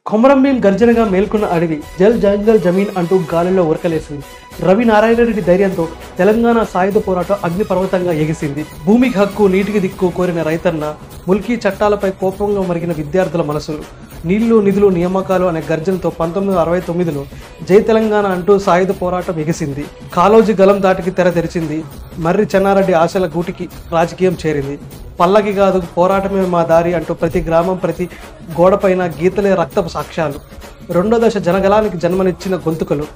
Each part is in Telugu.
కొమరంభీం గర్జనగా మేల్కొన్న అడవి జల్ జంగల్ జమీన్ అంటూ గాలిలో ఉరకలేసింది. రవి నారాయణరెడ్డి ధైర్యంతో తెలంగాణ సాయుధ పోరాటం అగ్నిపర్వతంగా ఎగిసింది. భూమికి హక్కు, నీటికి దిక్కు కోరిన రైతన్న, ముల్కీ చట్టాలపై కోపంగా మరిగిన విద్యార్థుల మనసులు, నీళ్లు నిధులు నియామకాలు అనే గర్జనతో 1969లో జై తెలంగాణ అంటూ సాయుధ పోరాటం ఎగిసింది. కాళోజీ గలం దాటికి తెర తెరిచింది. మర్రి చెన్నారెడ్డి ఆశల గూటికి రాజకీయం చేరింది. పల్లకి కాదు పోరాటమే మా దారి అంటూ ప్రతి గ్రామం, ప్రతి గోడపైన గీతలే రక్తపు సాక్ష్యాలు. రెండో దశ జనగలానికి జన్మనిచ్చిన గొంతుకలు.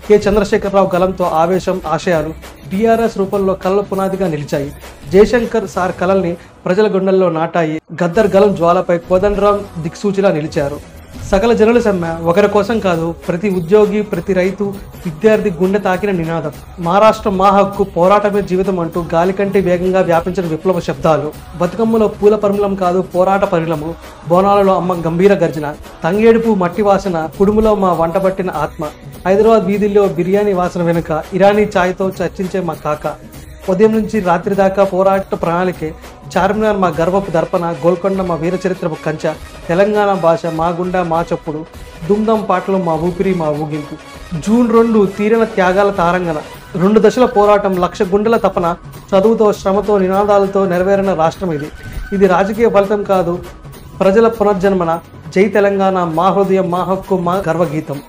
కె చంద్రశేఖరరావు గలంతో ఆవేశం, ఆశయాలు టీఆర్ఎస్ రూపంలో కళల పునాదిగా నిలిచాయి. జయశంకర్ సార్ కళల్ని ప్రజల గుండెల్లో నాటాయి. గద్దర్ గలం జ్వాలపై కోదండరాం దిక్సూచిలా నిలిచారు. సకల జనుల సమ్మె ఒకరి కోసం కాదు, ప్రతి ఉద్యోగి, ప్రతి రైతు, విద్యార్థి గుండె తాకిన నినాదం. మహారాష్ట్ర మా హక్కు, పోరాటమే జీవితం అంటూ గాలి కంటే వేగంగా వ్యాపించిన విప్లవ శబ్దాలు. బతుకమ్మలో పూల పరిమళం కాదు పోరాట పరిమళము, బోనాలలో అమ్మ గంభీర గర్జన, తంగేడుపు మట్టి వాసన, కుడుములో మా వంటబట్టిన ఆత్మ, హైదరాబాద్ వీధుల్లో బిర్యానీ వాసన వెనుక ఇరానీ ఛాయ్తో చర్చించే మా కాక, ఉదయం నుంచి రాత్రి దాకా పోరాట ప్రణాళికే, చార్మినార్ మా గర్వపు దర్పణ, గోల్కొండ మా వీర చరిత్రపు కంచ, తెలంగాణ భాష మా గుండె మా చప్పుడు, దుమ్దం పాటలు మా ఊపిరి మా ఊగింపు. జూన్ 2 తీరిన త్యాగాల తారంగణ. 2 దశల పోరాటం, 1,00,000 గుండెల తపన, చదువుతో, శ్రమతో, నినాదాలతో నెరవేరిన రాష్ట్రం ఇది. ఇది రాజకీయ ఫలితం కాదు, ప్రజల పునర్జన్మన. జై తెలంగాణ, మా హృదయం, మా హక్కు, మా గర్వగీతం.